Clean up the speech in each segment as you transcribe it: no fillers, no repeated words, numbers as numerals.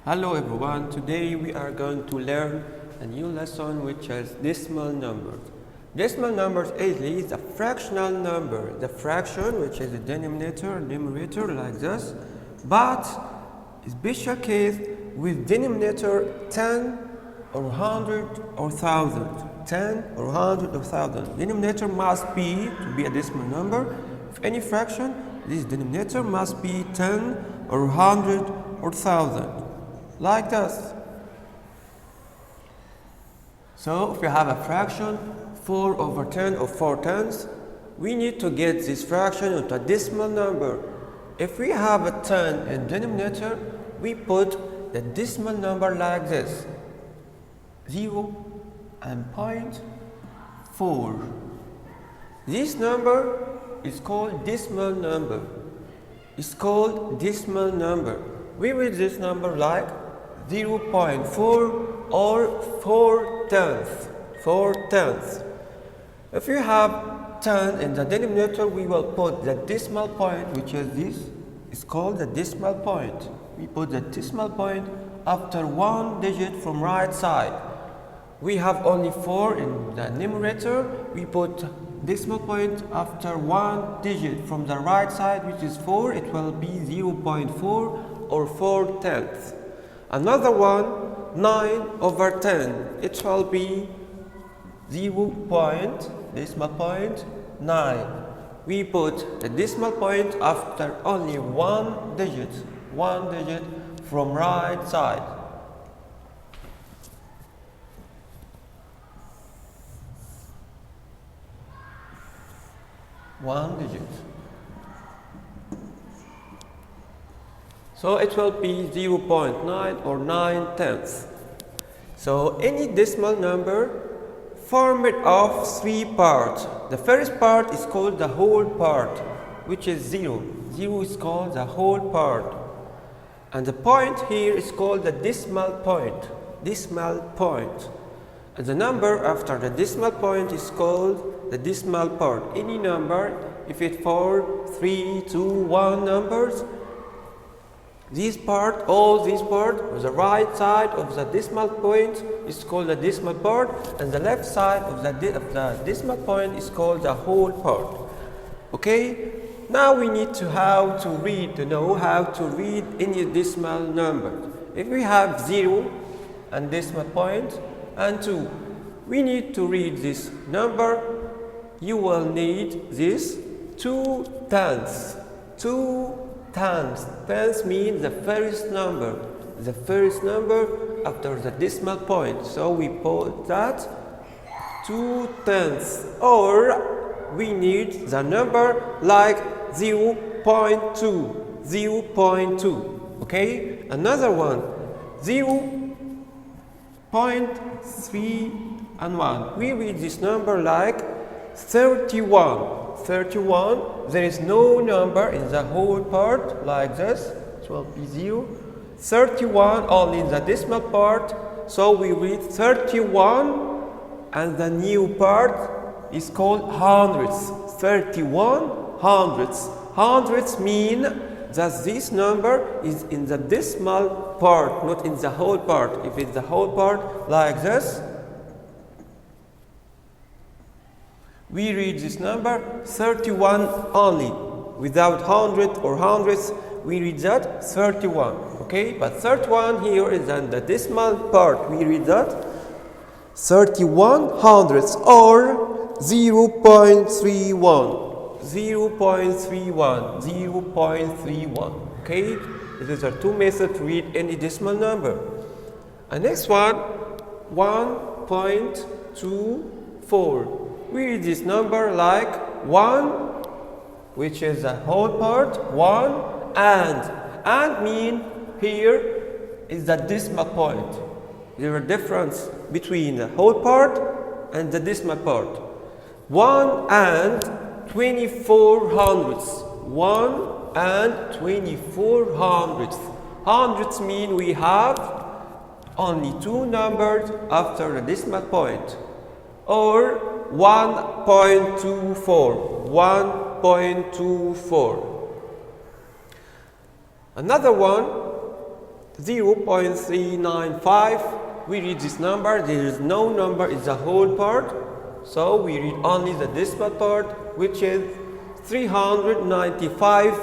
Hello everyone, today we are going to learn a new lesson which is decimal numbers. Decimal numbers is a fractional number, the fraction which is the denominator and numerator like this, but special case with denominator 10 or 100 or 1000. 10 or 100 or 1000. Denominator must be, to be a decimal number, if any fraction, this denominator must be 10 or 100 or 1000. Like this. So if we have a fraction 4 over 10 or 4 tenths, we need to get this fraction into a decimal number. If we have a 10 in denominator, we put the decimal number like this, 0 and 0.4. This number is called decimal number. It's called decimal number. We read this number like 0.4 or 4 tenths. 4 tenths. If you have 10 in the denominator, we will put the decimal point, which is this. It's called the decimal point. We put the decimal point after one digit from right side. We have only 4 in the numerator. We put decimal point after one digit from the right side, which is 4. It will be 0.4 or 4 tenths. Another one, 9 over 10. It will be 0.9. We put the decimal point after only one digit from right side. One digit. So it will be 0.9 or 9 tenths. So any decimal number formed of 3 parts. The first part is called the whole part, which is 0. 0 is called the whole part. And the point here is called the decimal point. Decimal point. And the number after the decimal point is called the decimal part. Any number, if it 4, 3, 2, 1 numbers, this part, all this part, the right side of the decimal point is called the decimal part, and the left side of the decimal point is called the whole part. Okay? Now we need to know how to read any decimal number. If we have 0 and decimal point and 2, we need to read this number. You will need this 2 tenths. 2 tenths. Tenths means the first number. The first number after the decimal point. So we put that 2 tenths. Or we need the number like 0.2. 0.2. Okay? Another one. 0.3 and 1. We read this number like 31. 31, there is no number in the whole part like this. It will be 0. 31 only in the decimal part. So we read 31 and the new part is called hundreds. 31 hundreds. Hundreds mean that this number is in the decimal part, not in the whole part. If it's the whole part like this, we read this number 31 only, without 100 or hundreds. We read that 31, okay? But 31 here is in the decimal part. We read that 31 hundredths or 0.31. 0.31, 0.31, okay? These are two methods to read any decimal number. And next one, 1.24. We read this number like 1, which is the whole part, 1, and mean here is the decimal point. There is a difference between the whole part and the decimal part. 1 and 24 hundredths. 1 and 24 hundredths. Hundredths mean we have only 2 numbers after the decimal point. Or 1.24. 1.24. Another one, 0.395. We read this number. There is no number in the whole part, so we read only the decimal part, which is 395,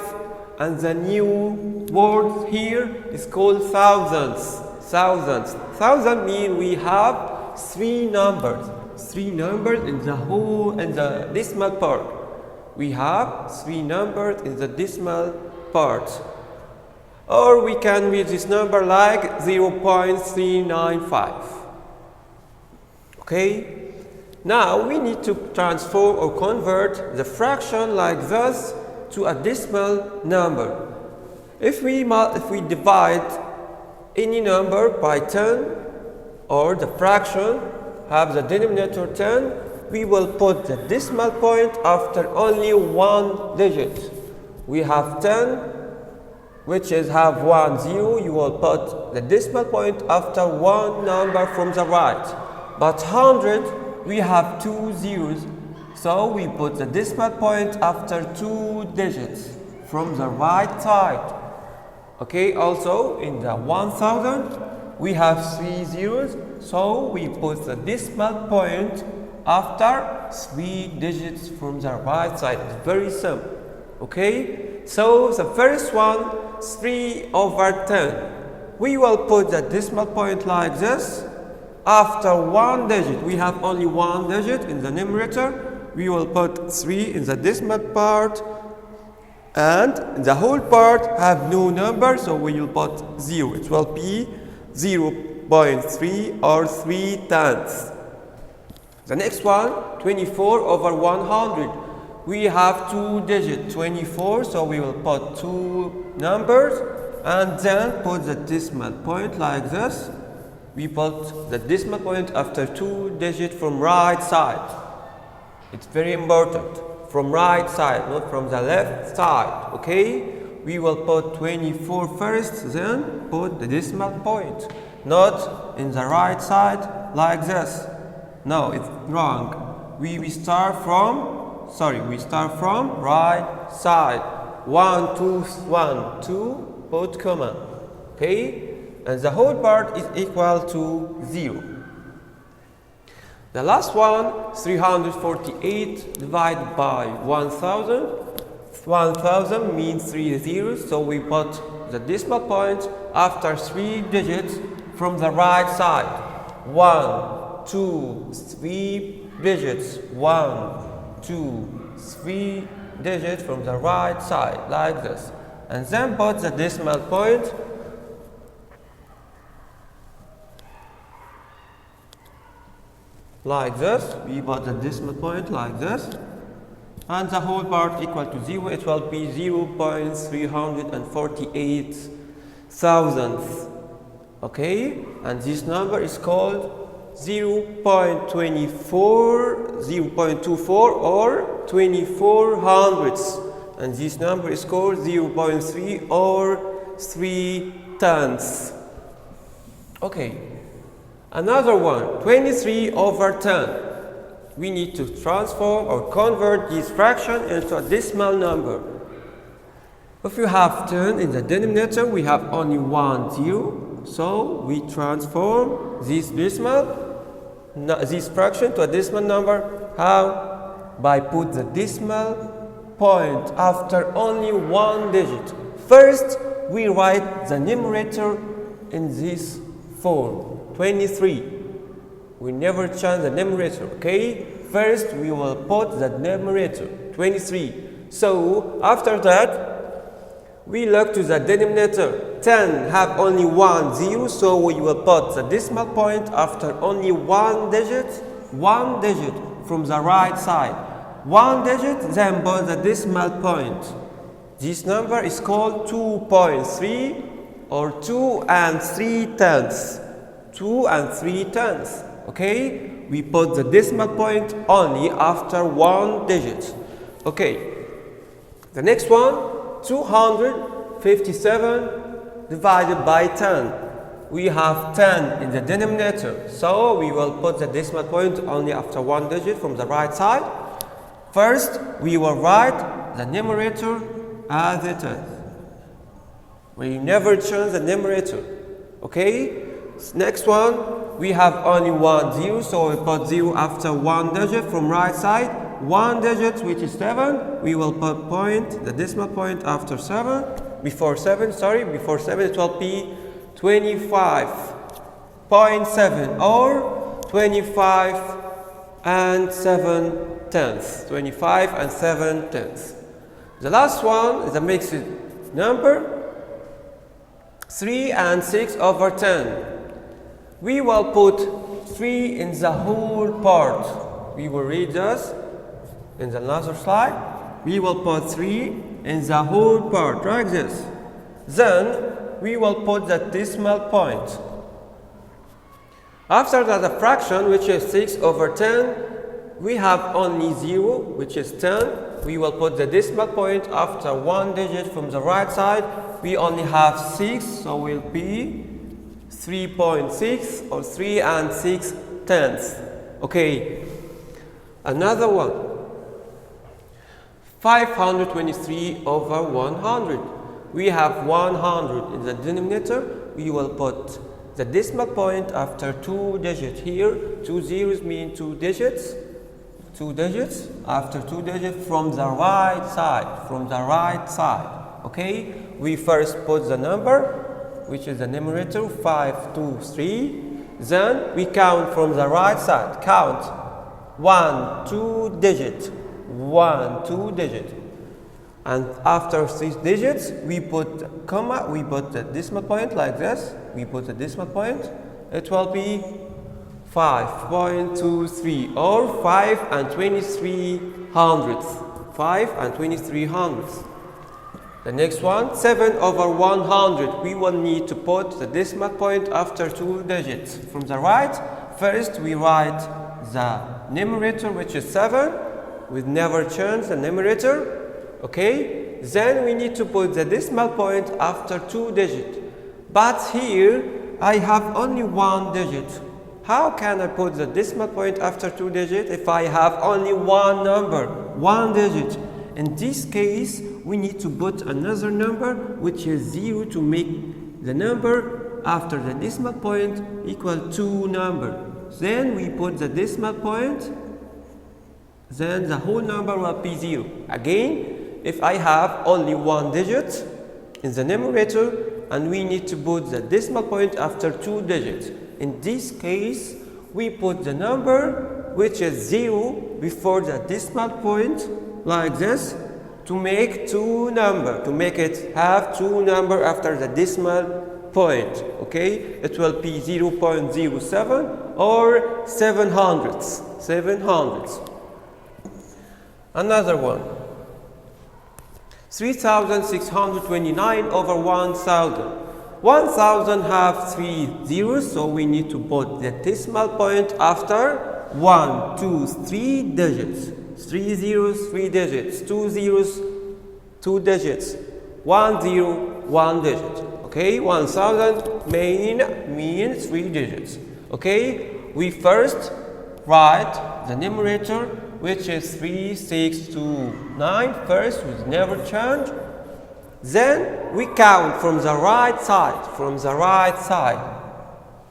and the new word here is called thousands. Thousands. Thousand mean we have three numbers in the decimal part. We have three numbers in the decimal part. Or we can read this number like 0.395. Okay? Now we need to transform or convert the fraction like this to a decimal number. If we divide any number by 10, or the fraction have the denominator 10, we will put the decimal point after only one digit. We have 10, which is have 1 0. You will put the decimal point after one number from the right. But 100, we have 2 zeros, so we put the decimal point after 2 digits from the right side. Okay, also in the 1000, we have 3 zeros, so we put the decimal point after 3 digits from the right side. It's very simple. Okay, so the first one, 3/10. We will put the decimal point like this. After one digit, we have only one digit in the numerator. We will put 3 in the decimal part, and the whole part have no number, so we will put 0. It will be 0.3 or 3/10. The next one, 24/100. We have two digits, 24, so we will put two numbers and then put the decimal point like this. We put the decimal point after 2 digits from right side. It's very important. From right side, not from the left side. Okay? We will put 24 first, then put the decimal point. Not in the right side like this. No, it's wrong. We start from right side. 1, 2, 1, 2, put comma. Okay? And the whole part is equal to 0. The last one, 348 divided by 1000. 1000 means 3 zeros, so we put the decimal point after 3 digits from the right side. 1, 2, 3 digits. 1, 2, 3 digits from the right side, like this. And then put the decimal point like this. We put the decimal point like this, and the whole part equal to 0. It will be 0.348 thousandths. Okay, and this number is called 0.24, 0.24 or 24 hundredths, and this number is called 0.3 or 3/10. Okay. Another one, 23/10. We need to transform or convert this fraction into a decimal number. If you have 10 in the denominator, we have only 1 0. So we transform this fraction to a decimal number. How? By put the decimal point after only one digit. First, we write the numerator in this form. 23. We never change the numerator, okay? First, we will put the numerator, 23. So, after that, we look to the denominator. 10 have only 1 0, so we will put the decimal point after only one digit from the right side. One digit, then put the decimal point. This number is called 2.3 or 2 3/10. 2 3/10. Okay, we put the decimal point only after one digit. Okay, the next one, 257 divided by 10. We have 10 in the denominator, so we will put the decimal point only after one digit from the right side. First, we will write the numerator as it is. We never change the numerator. Okay, next one, we have only 1 0, so we put 0 after 1 digit from right side. 1 digit, which is 7, we will put point, the decimal point after 7, before 7 it will be 25.7 or 25 and 7 tenths. 25 and 7 tenths. The last one is a mixed number, 3 and 6 over 10. We will put 3 in the whole part. We will read this in the another slide. We will put 3 in the whole part, like this. Then we will put the decimal point. After that, the fraction, which is 6 over 10, we have only 0, which is 10. We will put the decimal point after 1 digit from the right side. We only have 6, so will be 3.6 or 3 and 6 tenths. Okay, another one. 523 over 100. We have 100 in the denominator. We will put the decimal point after 2 digits here. 2 zeros mean 2 digits. 2 digits after 2 digits from the right side. Okay, we first put the number, which is the numerator, 523. Then we count from the right side. Count 1 2 digit, 1 2 digit, and after 6 digits we put comma, we put the decimal point like this. We put the decimal point. It will be 5.23 or 5 and 23 hundredths. 5 and 23 hundredths. The next one, 7 over 100. We will need to put the decimal point after 2 digits. From the right, first we write the numerator, which is 7. We never change the numerator. Okay? Then we need to put the decimal point after 2 digits. But here, I have only 1 digit. How can I put the decimal point after 2 digits if I have only one number, 1 digit? In this case, we need to put another number, which is 0, to make the number after the decimal point equal 2 number. Then we put the decimal point, then the whole number will be 0. Again, if I have only 1 digit in the numerator and we need to put the decimal point after 2 digits. In this case, we put the number, which is 0, before the decimal point, like this, to make 2 number, to make it have 2 number after the decimal point. Okay, it will be 0.07 or 7 hundredths. Another one, 3,629 over 1,000. 1,000 have 3 zeros, so we need to put the decimal point after 1, 2, 3 digits. 3 zeros, 3 digits. 2 zeros, 2 digits. 1 0, 1 digit. Okay, 1,000 means 3 digits. Okay, we first write the numerator, which is 3629. First, we never change. Then we count from the right side.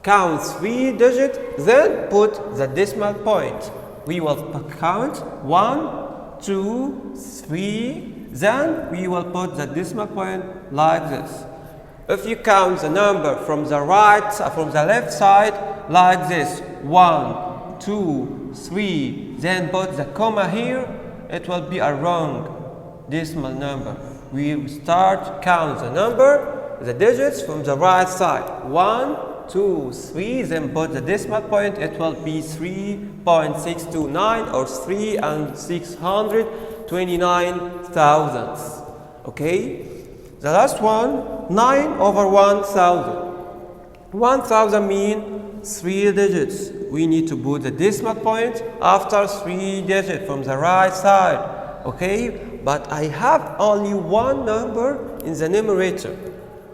Count 3 digits, then put the decimal point. We will count 1, 2, 3, then we will put the decimal point like this. If you count the number from the left side like this, 1, 2, 3, then put the comma here, it will be a wrong decimal number. We start count the number, the digits from the right side. 1, 2, 3, then put the decimal point. It will be 3.629 or 3 and 629 thousandths. Okay? The last one, 9 over 1,000. 1,000 means 3 digits. We need to put the decimal point after 3 digits from the right side. Okay? But I have only 1 number in the numerator.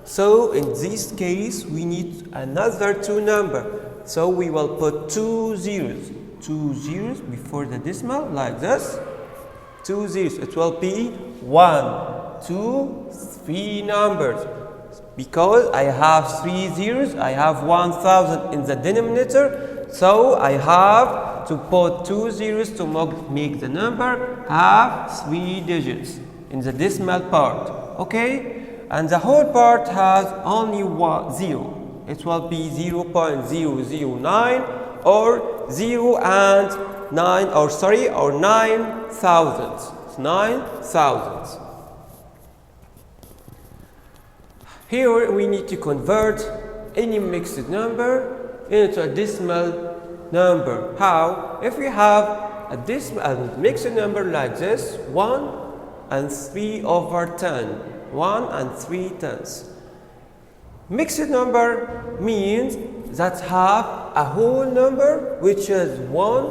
So in this case, we need another 2 number. So we will put 2 zeros. 2 zeros before the decimal, like this. 2 zeros. It will be 1, 2, 3 numbers. Because I have 3 zeros, I have 1000 in the denominator, so I have to put 2 zeros to make the number have 3 digits in the decimal part. Okay? And the whole part has only 0. It will be 0.009 or 9 thousandths. It's 9 thousandths. Here we need to convert any mixed number into a decimal number. How? If we have a mixed number like this, 1 and 3 over 10, 1 and 3 tenths. Mixed number means that have a whole number which is 1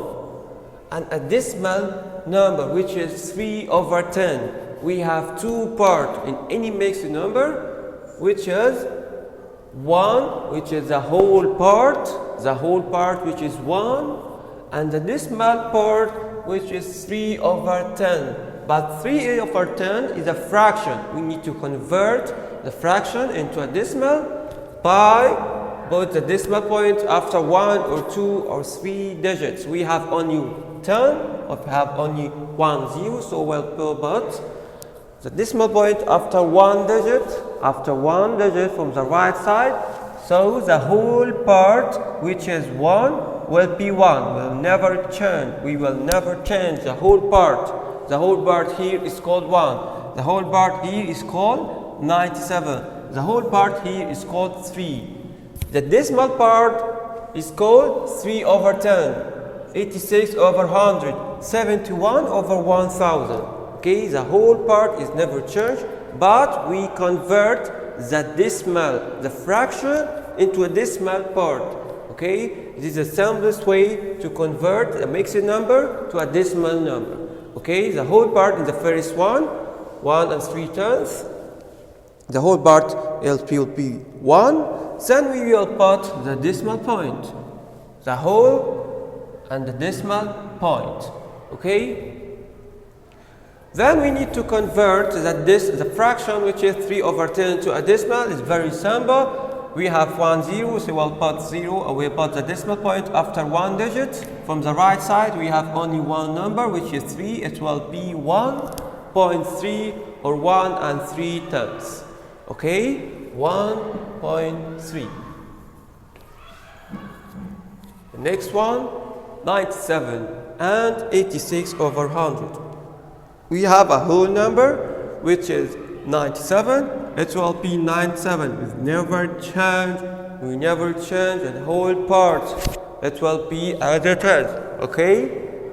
and a decimal number which is 3 over 10. We have two parts in any mixed number, which is 1, which is the whole part which is 1, and the decimal part which is 3 over 10. But 3 over 10 is a fraction. We need to convert the fraction into a decimal by put the decimal point after 1 or 2 or 3 digits. We have only 10, or we have only 1 0, so we'll put the decimal point after one digit from the right side. So the whole part which is 1 will be 1, will never change. We will never change the whole part. The whole part here is called 1. The whole part here is called 97. The whole part here is called 3. The decimal part is called 3 over 10, 86 over 100, 71 over 1000. Okay, the whole part is never changed, but we convert the decimal, the fraction, into a decimal part. Okay, this is the simplest way to convert a mixed number to a decimal number. Okay, the whole part in the first one, 1 and 3 tenths. The whole part will be 1. Then we will put the decimal point, the whole and the decimal point. Okay. Then we need to convert the fraction which is 3 over 10 to a decimal. It's very simple. We have 1 0, so we'll put 0, we'll put the decimal point after one digit. From the right side, we have only one number, which is 3. It will be 1.3 or 1 and 3 tenths. Okay, 1.3. The next one, 97 and 86 over 100. We have a whole number which is 97. It will be 97. We never change. We never change the whole part. It will be as it is. Okay,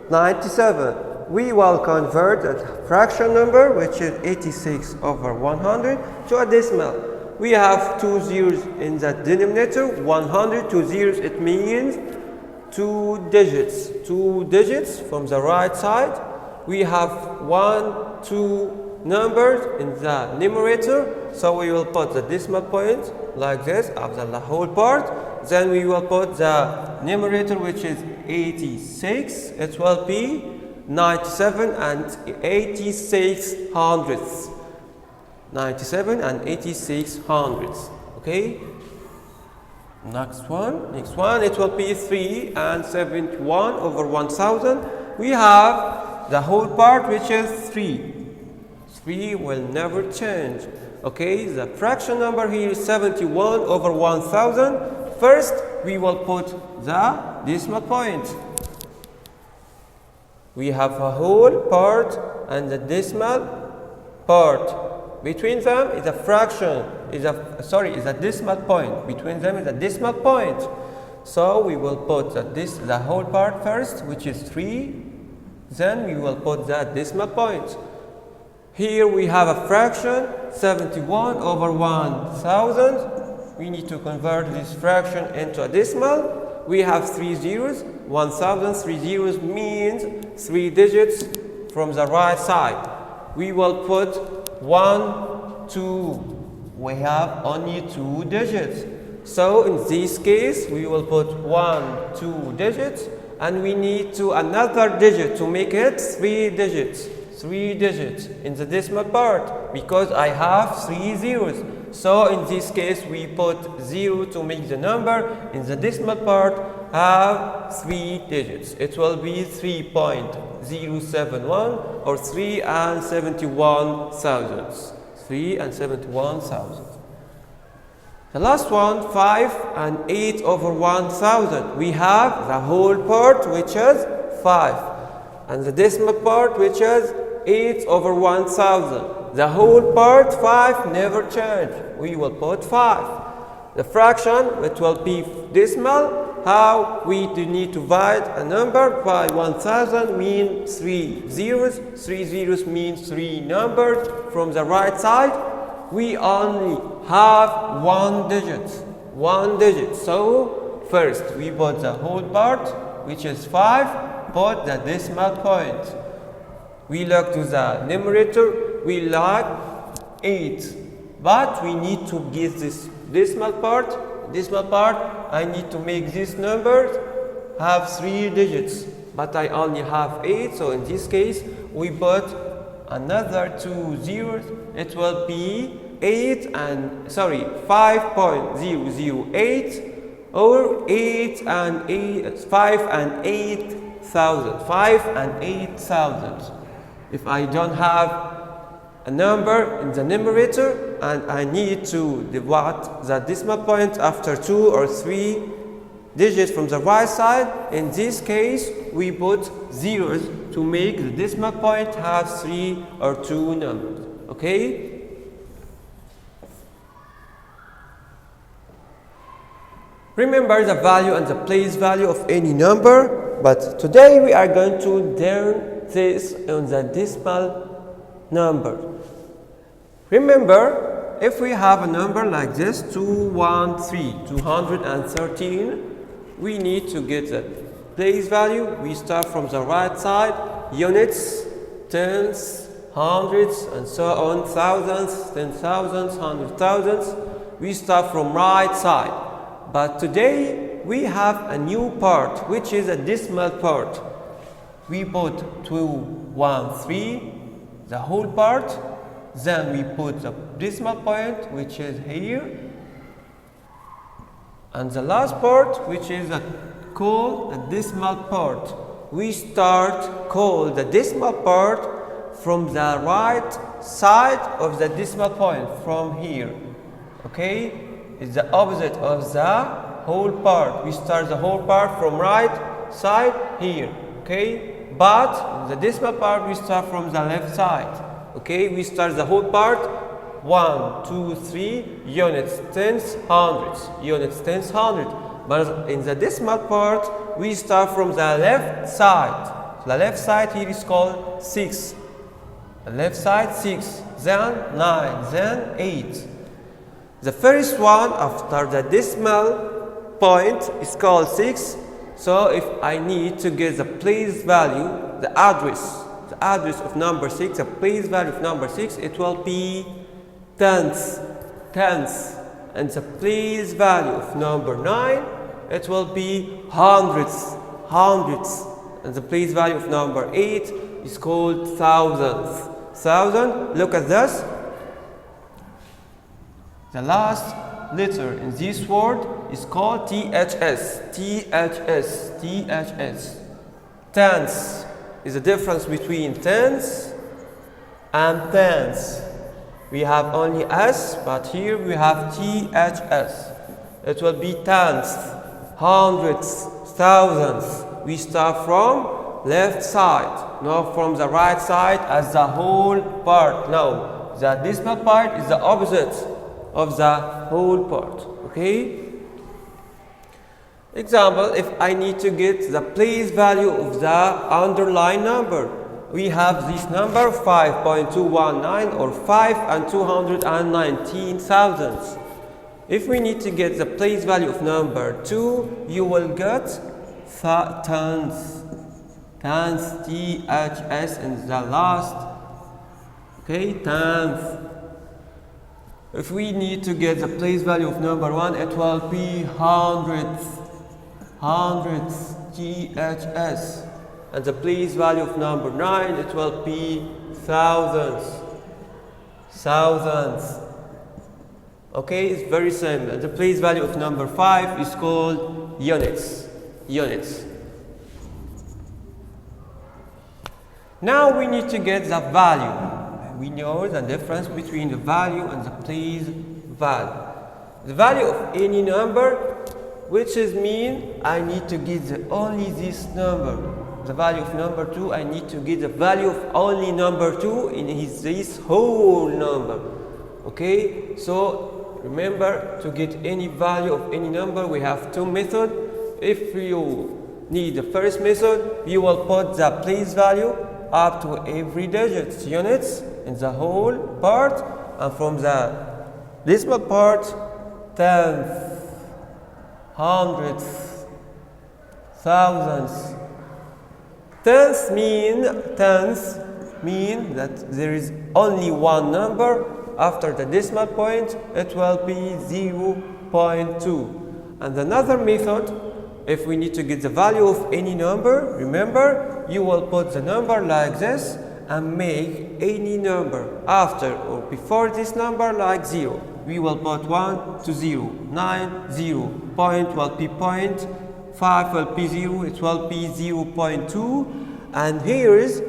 97. We will convert a fraction number which is 86 over 100 to a decimal. We have 2 zeros in the denominator. 100, 2 zeros. It means 2 digits. 2 digits from the right side. We have 1, 2 numbers in the numerator, so we will put the decimal point like this after the whole part. Then we will put the numerator which is 86. It will be 97 and 86 hundredths. 97 and 86 hundredths. Okay. Next one, it will be 3 and 71 over 1000. We have the whole part which is 3. 3 will never change. Okay, the fraction number here is 71 over 1000. First, we will put the decimal point. We have a whole part and the decimal part. Between them is a fraction, is a decimal point. Between them is a decimal point. So we will put the whole part first, which is 3. Then we will put that decimal point. Here we have a fraction, 71 over 1000. We need to convert this fraction into a decimal. We have 3 zeros. 1000, 3 zeros means 3 digits from the right side. We will put 1, 2. We have only 2 digits. So in this case, we will put 1, 2 digits. And we need another digit to make it 3 digits. 3 digits in the decimal part, because I have 3 zeros. So in this case, we put 0 to make the number in the decimal part have 3 digits. It will be 3.071 or 3 and 71 thousandths. 3 and 71 thousandths. The last one, 5 and 8 over 1,000. We have the whole part, which is 5, and the decimal part, which is 8 over 1,000. The whole part, 5, never change. We will put 5. The fraction, which will be decimal, how we do need to divide a number by 1,000 means 3 zeros. 3 zeros means 3 numbers. From the right side, we only have 1 digit. 1 digit. So, first we put the whole part, which is 5, put the decimal point. We look to the numerator, we like 8. But we need to get this decimal part. I need to make this number have 3 digits. But I only have 8, so in this case, we put another 2 zeros. It will be 5.008 or 5 and 8 thousand. If I don't have a number in the numerator and I need to divide the decimal point after 2 or 3 digits from the right side, in this case we put zeros to make the decimal point have 3 or 2 numbers. Okay? Remember the value and the place value of any number, but today we are going to learn this on the decimal number. Remember, if we have a number like this, 213, we need to get the place value. We start from the right side, units, tens, hundreds, and so on, thousands, 10,000s, 100,000s. We start from right side. But today we have a new part, which is a decimal part. We put 213, the whole part. Then we put the decimal point, which is here. And the last part, which is called the decimal part. We start call the decimal part from the right side of the decimal point, from here. Okay? It's the opposite of the whole part. We start the whole part from right side here. Okay? But the decimal part we start from the left side. Okay? We start the whole part 1, 2, 3 units, tens, hundreds, units, tens, hundred. But in the decimal part we start from the left side. The left side here is called 6. The left side 6, then 9, then 8. The first one after the decimal point is called 6. So if I need to get the place value, the address of number 6, the place value of number 6, it will be tenths. And the place value of number 9, it will be hundreds. And the place value of number 8 is called thousands. Look at this. The last letter in this word is called THS. Tenths is the difference between tens and tens. We have only S, but here we have THS. It will be tenths, hundreds, thousands. We start from left side, not from the right side as the whole part. No, the decimal part is the opposite of the whole part. Okay? Example, if I need to get the place value of the underlying number, we have this number 5.219 or 5 and 219 thousandths. If we need to get the place value of number 2, you will get tens, THS in the last. Okay, tens. If we need to get the place value of number 1, it will be hundreds, THS. And the place value of number 9, it will be thousands. Okay, it's very simple. The place value of number 5 is called units. Now we need to get the value. We know the difference between the value and the place value. The value of any number, which is mean I need to get only this number. The value of number 2, I need to get the value of only number 2 in this whole number. Okay, so remember, to get any value of any number, we have two methods. If you need the first method, you will put the place value up to every digit, units, in the whole part, and from the decimal part, tenths, hundredths, thousandths. Tenths mean that there is only one number. After the decimal point, it will be 0.2. And another method, if we need to get the value of any number, remember, you will put the number like this and make any number after or before this number like 0. We will put 1 to 0, 9, 0, point will be point, 5 will be 0, it will be 0.2, and here is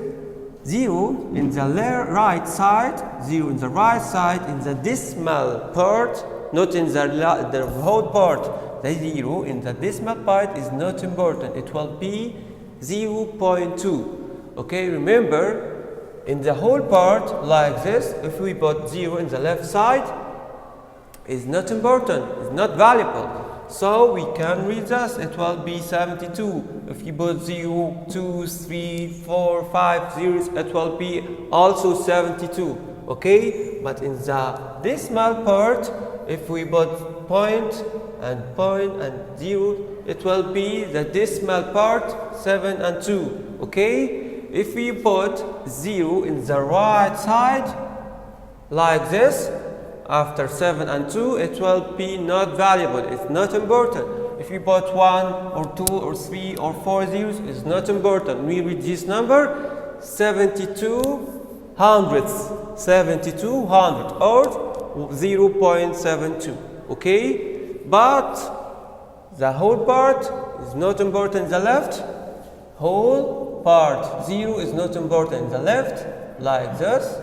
0 in the right side, 0 in the right side in the decimal part, not in the whole part. The 0 in the decimal part is not important. It will be 0.2. Okay, remember, in the whole part like this, if we put 0 in the left side, it's not important, it's not valuable. So we can read this, it will be 72. If you put 0, 2, 3, 4, 5 zeros, it will be also 72. Okay, but in the decimal part, if we put point and 0, it will be the decimal part 7 and 2. Okay, if we put 0 in the right side like this, after 7 and 2, it will be not valuable, it's not important. If you put 1 or 2 or 3 or 4 zeros, it's not important. We read this number 72 hundredths, 72 hundred or 0.72. Okay, but the whole part is not important in the left. Whole part 0 is not important in the left, like this.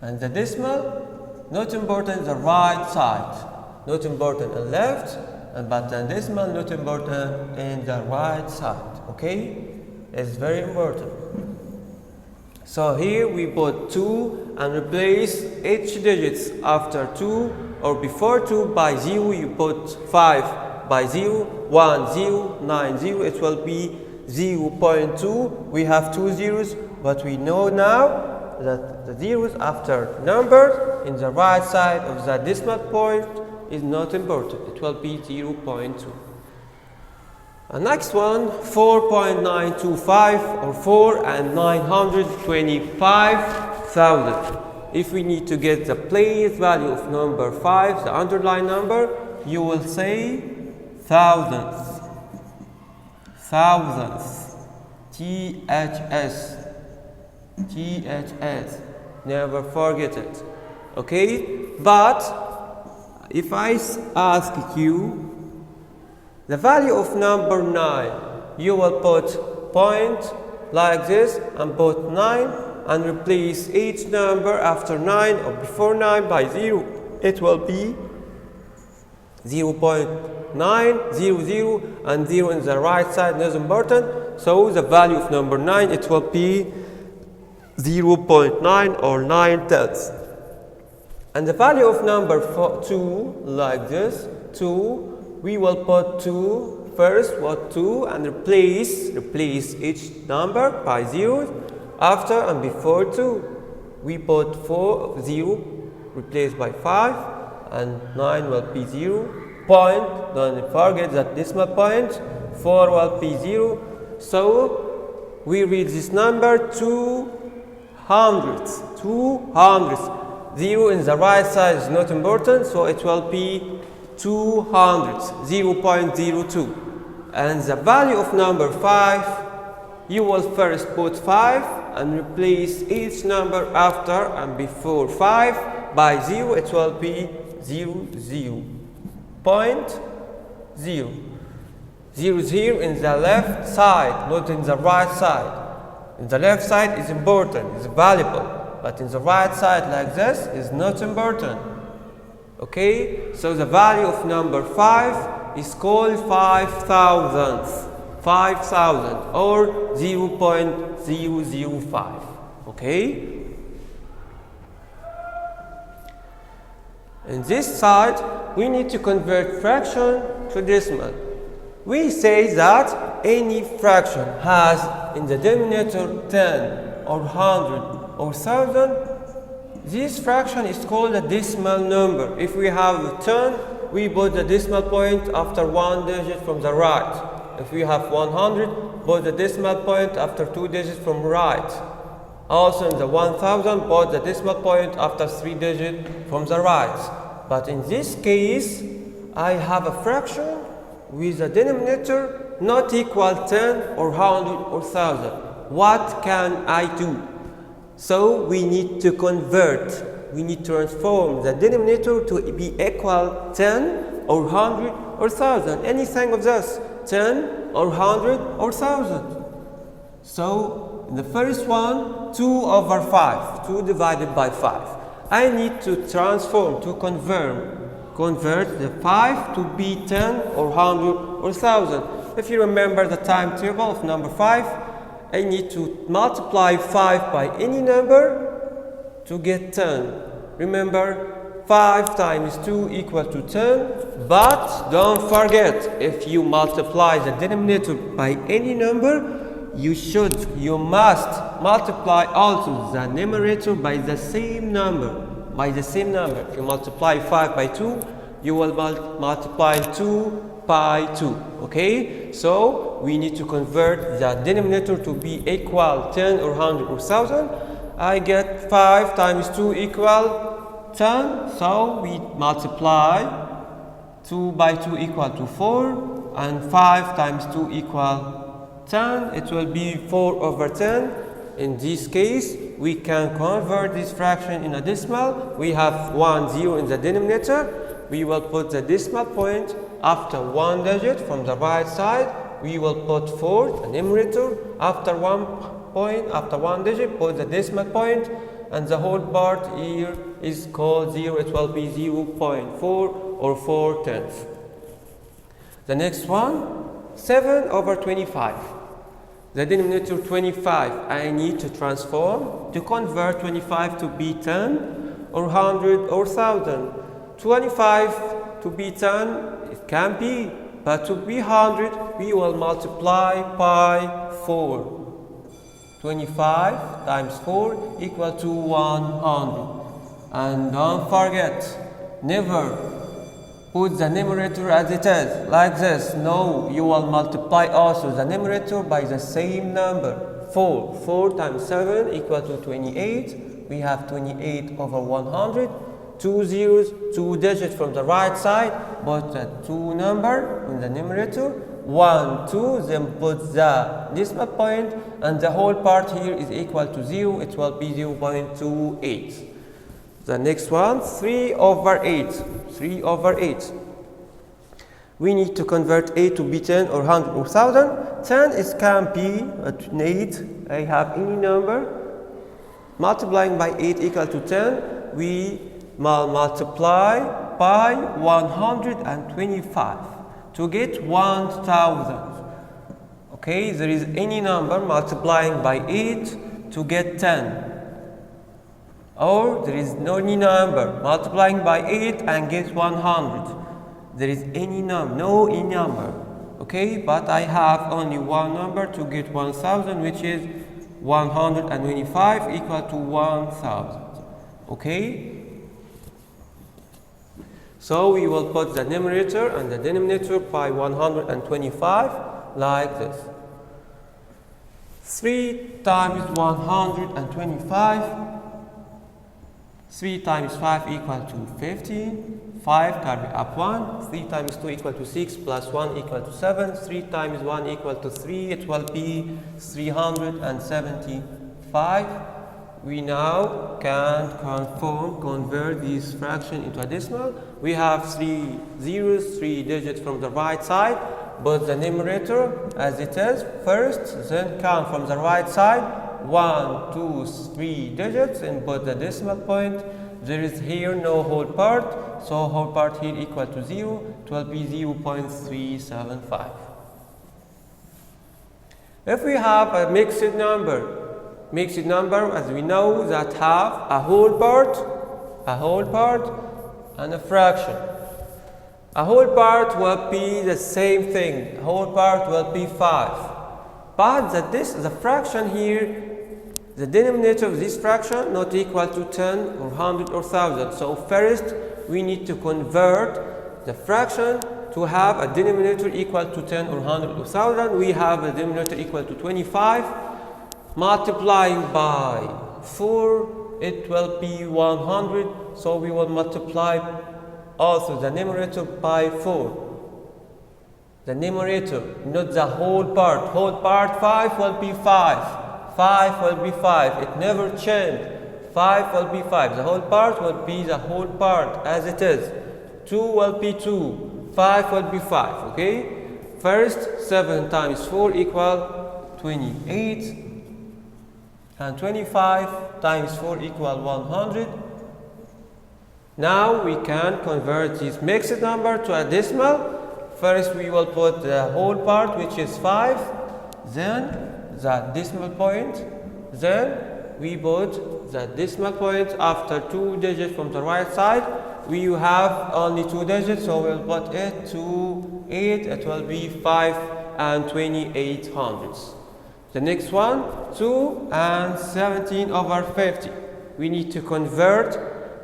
And the decimal, not important the right side, not important on left, but the decimal not important in the right side. Okay, it's very important. So here we put 2 and replace each digits after 2 or before 2 by 0. You put 5 by 0, 1, 0, 9, 0. It will be 0.2. We have 2 zeros, but we know now that the zeros after number in the right side of the decimal point is not important. It will be 0.2. The next one, 4.925 or 4 and 925,000. If we need to get the place value of number 5, the underlying number, you will say thousandths. Thousandths. THS. Never forget it. Okay? But if I ask you the value of number 9, you will put point like this and put 9 and replace each number after 9 or before 9 by 0. It will be 0.900 and 0 in the right side is important. So the value of number 9, it will be 0.9 or 9 tenths. And the value of number 2, like this, 2, we will put 2 first, what 2, and replace each number by 0 after and before 2. We put 4, 0, replaced by 5, and 9 will be 0. Point, don't forget that decimal point, 4 will be 0. So we read this number 200. 0 in the right side is not important, so it will be 200, 0.02. And the value of number 5, you will first put 5 and replace each number after and before 5 by 0, it will be 0, 0. Point 0. 0 is here in the left side, not in the right side. In the left side is important, is valuable, but in the right side like this is not important. Okay, so the value of number 5 is called 5,000th. 5,000 or 0.005. Okay? In this side, we need to convert fraction to decimal. We say that any fraction has in the denominator 10 or 100 or 1000, this fraction is called a decimal number. If we have 10, we put the decimal point after one digit from the right. If we have 100, put the decimal point after 2 digits from right. Also in the 1000, put the decimal point after 3 digits from the right. But in this case, I have a fraction with a denominator not equal 10 or 100 or 1000. What can I do? So we need to convert. We need to transform the denominator to be equal 10 or 100 or 1000. Anything of this. 10 or 100 or 1000. So in the first one, 2 over 5, 2 divided by 5. I need to transform, to convert the 5 to be 10 or 100 or 1000. If you remember the timetable of number 5, I need to multiply 5 by any number to get 10. Remember, 5 times 2 equal to 10, but don't forget, if you multiply the denominator by any number, you must multiply also the numerator by the same number. If you multiply 5 by 2, you will multiply 2 by 2. Okay? So we need to convert the denominator to be equal 10 or 100 or 1000. I get 5 times 2 equal 10, so we multiply 2 by 2 equal to 4, and 5 times 2 equal 10. It will be 4 over 10. In this case, we can convert this fraction in a decimal. We have 1 0 in the denominator. We will put the decimal point after one digit from the right side. We will put 4, the numerator, after one digit, put the decimal point, and the whole part here is called 0. It will be 0.4 or 4/10. The next one, 7 over 25. The denominator 25, I need to transform to convert 25 to be 10 or 100 or 1000. 25 to be 10, it can be, but to be 100, we will multiply by 4. 25 times 4 equal to 100. And don't forget, never put the numerator as it is, like this. No, you will multiply also the numerator by the same number. 4. 4 times 7 equal to 28. We have 28 over 100. 2 zeros, 2 digits from the right side, put the 2 number in the numerator. 1, 2, then put the decimal point, and the whole part here is equal to 0. It will be 0.28. The next one, 3 over 8. 3 over 8. We need to convert 8 to be 10 or 100 or 1000. 10 is can be 8. I have any number. Multiplying by 8 equal to 10. We multiply by 125 to get 1000. Okay, there is any number multiplying by 8 to get 10. Or there is no any number multiplying by 8 and get 100. There is any number, no any number. Okay, but I have only one number to get 1000, which is 125 equal to 1000. Okay? So we will put the numerator and the denominator by 125 like this. 3 times 125. 3 times 5 equal to 15. 5 carry up 1. 3 times 2 equal to 6 plus 1 equal to 7. 3 times 1 equal to 3. It will be 375. 5. We now can convert this fraction into a decimal. We have 3 zeros, 3 digits from the right side, but the numerator as it is first, then count from the right side 1, 2, 3 digits, and put the decimal point. There is here no whole part, so whole part here equal to 0. It will be 0.375. If we have a mixed number as we know that have a whole part and a fraction. A whole part will be the same thing. A whole part will be 5. But the fraction here, the denominator of this fraction not equal to 10 or 100 or 1000. So first we need to convert the fraction to have a denominator equal to 10 or 100 or 1000. We have a denominator equal to 25. Multiplying by 4, it will be 100. So we will multiply also the numerator by 4. The numerator, not the whole part. Whole part 5 will be 5. 5 will be 5. It never changed. 5 will be 5. The whole part will be the whole part as it is. 2 will be 2. 5 will be 5. Okay? First, 7 times 4 equal 28. And 25 times 4 equal 100. Now we can convert this mixed number to a decimal. First we will put the whole part, which is 5, then the decimal point, then we put the decimal point after 2 digits from the right side. We have only 2 digits, so we'll put it to 8. It will be 5 and 28 hundredths. The next one, 2 and 17 over 50. We need to convert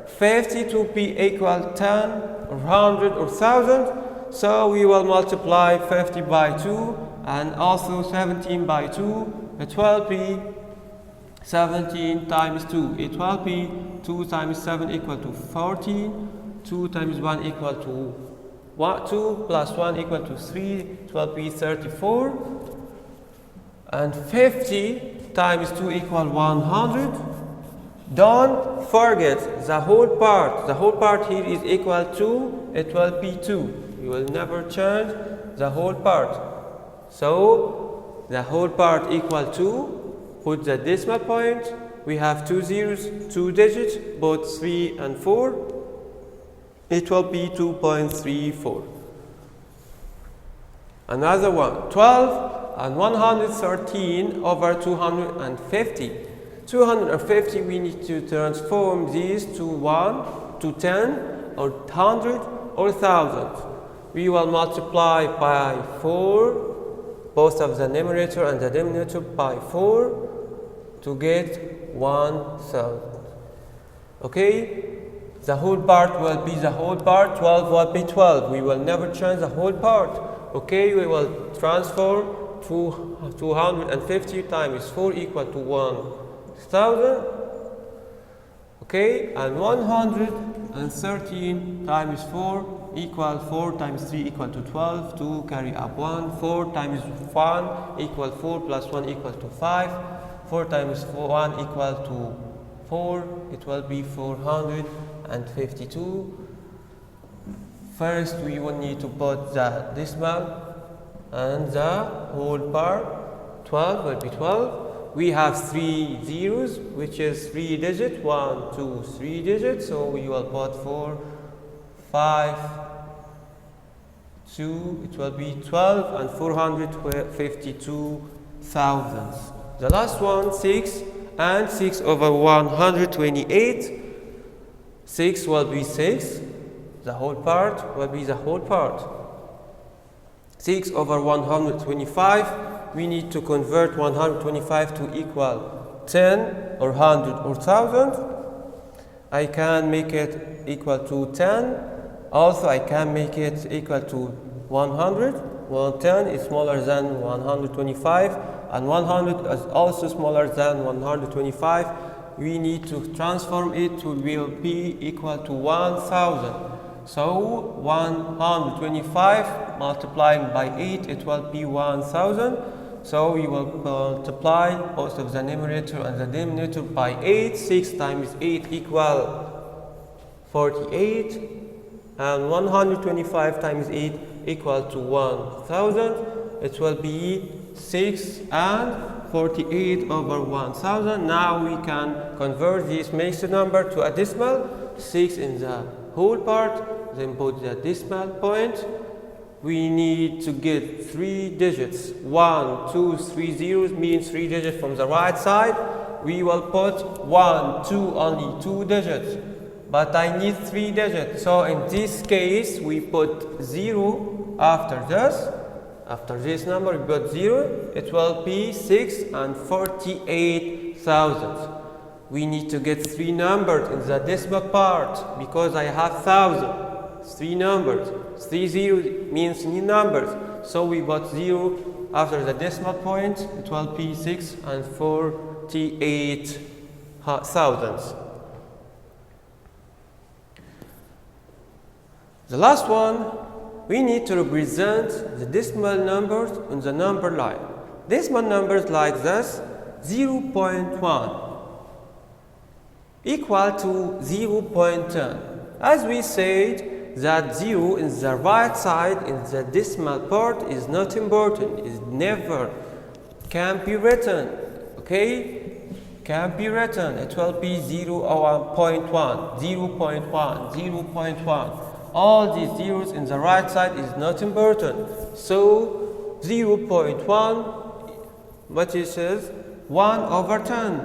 50 to be equal 10 or 100 or 1000. So we will multiply 50 by 2 and also 17 by 2. It will be 17 times 2. It will be 2 times 7 equal to 14. 2 times 1 equal to 2 plus 1 equal to 3. It will be 34. And 50 times 2 equal 100. Don't forget the whole part. The whole part here is equal to, it will be 2. You will never change the whole part. So the whole part equal to, put the decimal point. We have 2 zeros, 2 digits, both 3 and 4. It will be 2.34. Another one, 12 and 113 over 250. 250 we need to transform these to 1, to 10, or 100, or 1000. We will multiply by 4, both of the numerator and the denominator by 4 to get 1000. Okay? The whole part will be the whole part, 12 will be 12. We will never change the whole part. Okay, we will transform 250 times 4 equal to 1000. Okay, and 113 times 4 equal 4 times 3 equal to 12. 2 carry up 1. 4 times 1 equal 4 plus 1 equal to 5. 4 times 1 equal to 4. It will be 452. First we will need to put the decimal and the whole part. 12 will be 12. We have 3 zeros, which is 3 digits. 1, 2, 3 digits. So we will put 4, 5, 2. It will be 12 and 452 thousandths. The last one, 6 and 6 over 128. 6 will be 6. The whole part will be the whole part. 6 over 125. We need to convert 125 to equal 10 or 100 or 1000. I can make it equal to 10. Also, I can make it equal to 100. 110 is smaller than 125, and 100 is also smaller than 125. We need to transform it to will be equal to 1000. So 125 multiplying by 8, it will be 1000. So we will multiply both of the numerator and the denominator by 8. 6 times 8 equal 48, and 125 times 8 equal to 1000. It will be 6 and 48 over 1000. Now we can convert this mixed number to a decimal. 6 in the whole part, then put the decimal point. We need to get 3 digits. 1, 2, 3 zeros means 3 digits from the right side. We will put 1, 2, only 2 digits. But I need 3 digits. So in this case, we put 0 after this. After this number, we put 0. It will be 6 and 48,000. We need to get 3 numbers in the decimal part because I have 1,000. 3 numbers. 3 zeros means 3 numbers. So we put 0 after the decimal point. It will be 6 and 48,000. The last one, we need to represent the decimal numbers on the number line. Decimal numbers like this: 0.1 equal to 0.10. As we said, that 0 in the right side in the decimal part is not important. It never can be written. Okay? Can be written. It will be 0.1, 0.1, 0.1. All these zeros in the right side is not important. So 0.1, what it says, 1 over 10.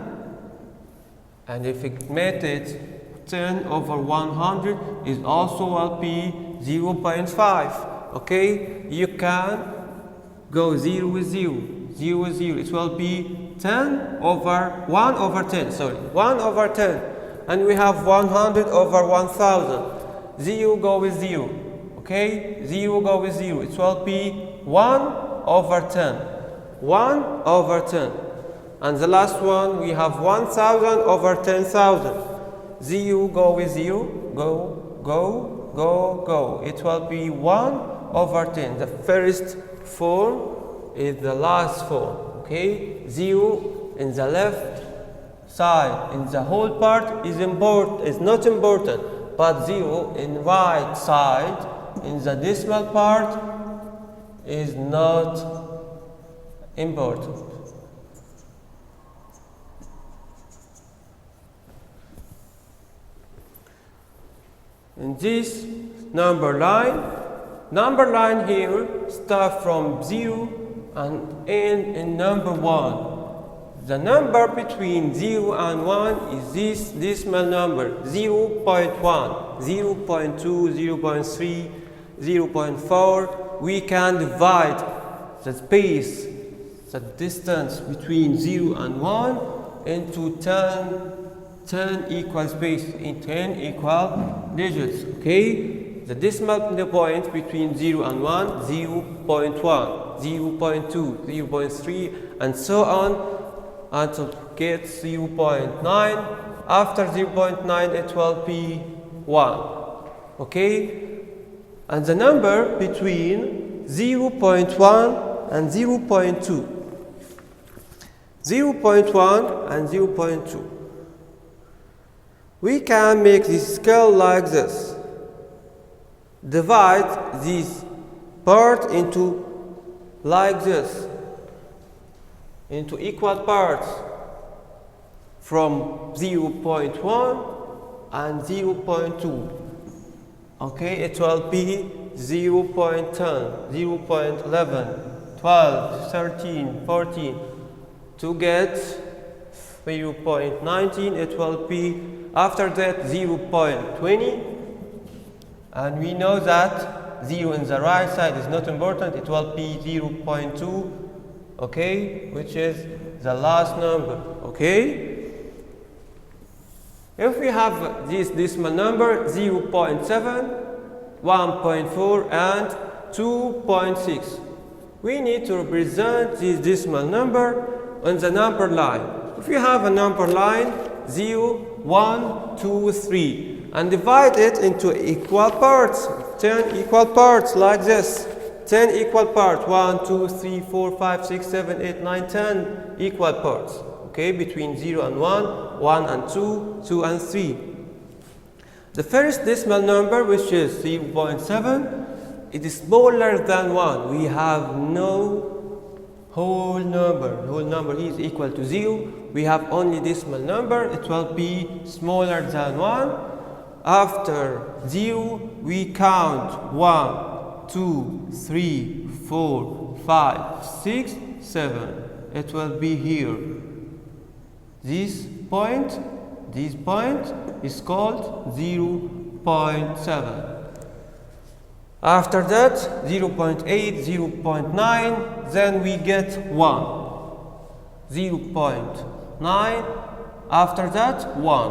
And if it made it 10 over 100 is also will be 0.5. Okay, you can go 0 with 0, 0 with 0. It will be 10 over 1 over 10. Sorry, 1 over 10, and we have 100 over 1000. 0 go with 0. Okay, 0 go with 0. It will be 1 over 10. 1 over 10. And the last one, we have 1000 over 10,000. 0 go with 0. Go, go, go, go. It will be 1 over 10. The first form is the last form. Okay, 0 in the left side in the whole part is not important. But 0 in right side in the decimal part is not important. In this number line here start from 0 and end in number 1. The number between 0 and 1 is this decimal number: 0.1, 0.2, 0.3, 0.4. We can divide the space, the distance between 0 and 1 into 10 equal space, in 10 equal digits. Okay? The decimal point between 0 and 1, 0.1, 0.2, 0.3, and so on, until get 0.9. After 0.9 it will be 1. Okay? And the number between 0.1 and 0.2. 0.1 and 0.2. We can make this scale like this. Divide this part into like this, into equal parts from 0.1 and 0.2. Okay, it will be 0.10, 0.11, 12, 13, 14. To get 0.19, it will be after that 0.20. And we know that 0 in the right side is not important. It will be 0.2. Okay, which is the last number. Okay, if we have this decimal number 0.7, 1.4 and 2.6, we need to represent this decimal number on the number line. If you have a number line 0, 1, 2, 3 and divide it into equal parts, 10 equal parts like this, 10 equal parts. 1, 2, 3, 4, 5, 6, 7, 8, 9, 10 equal parts. Okay, between 0 and 1, 1 and 2, 2 and 3. The first decimal number, which is 0.7, it is smaller than 1. We have no whole number. Whole number is equal to 0. We have only decimal number. It will be smaller than 1. After 0, we count 1, 2, 3, 4, 5, 6, 7. It will be here. This point is called 0.7. After that, 0.8, 0.9, then we get 1. 0.9, after that, 1.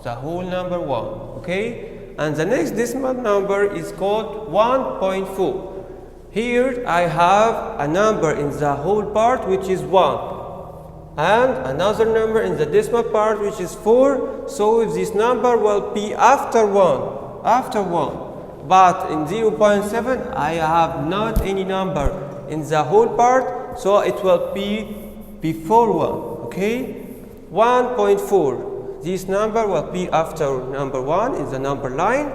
The whole number 1, okay? And the next decimal number is called 1.4. Here I have a number in the whole part which is 1. And another number in the decimal part which is 4. So this number will be after 1. After 1. But in 0.7, I have not any number in the whole part, so it will be before 1, okay? 1.4, this number will be after number 1 in the number line.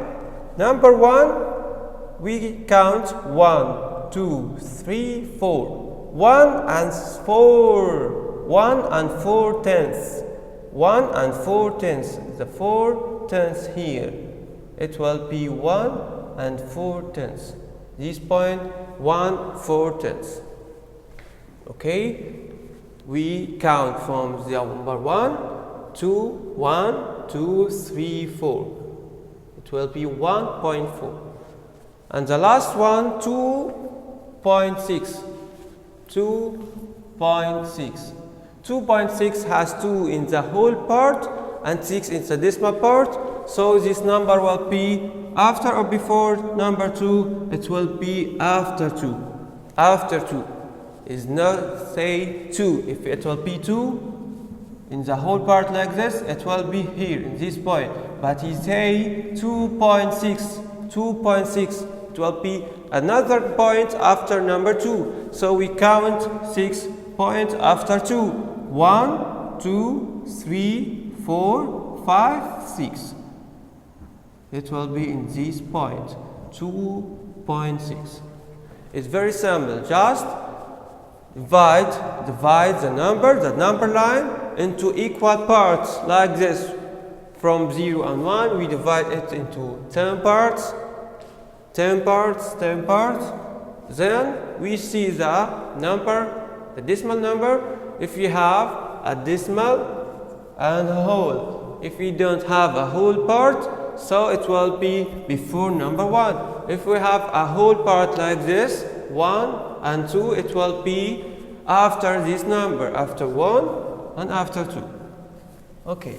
Number 1, we count 1, 2, 3, 4. 1 and 4, 1 and 4 tenths. 1 and 4 tenths, the 4 tenths here. It will be 1 and 4 tenths. This point 1 4 tenths. Okay, we count from the number 1 to 1, 2, 3, 4. It will be 1.4. And the last one 2.6. 2.6. 2.6 has 2 in the whole part and 6 in the decimal part. So this number will be after or before number 2. It will be after 2. After 2 is not say 2. If it will be 2 in the whole part like this, it will be here in this point. But he say 2.6. 2.6. It will be another point after number 2. So we count 6 points after 2. 1, 2, 3, 4, 5, 6. It will be in this point, 2.6. It's very simple. Just divide the number line into equal parts like this. From 0 and 1, we divide it into 10 parts. 10 parts, 10 parts. Then we see the number, the decimal number, if we have a decimal and a whole. If we don't have a whole part, so it will be before number 1. If we have a whole part like this, 1 and 2, it will be after this number, after 1 and after 2. Okay.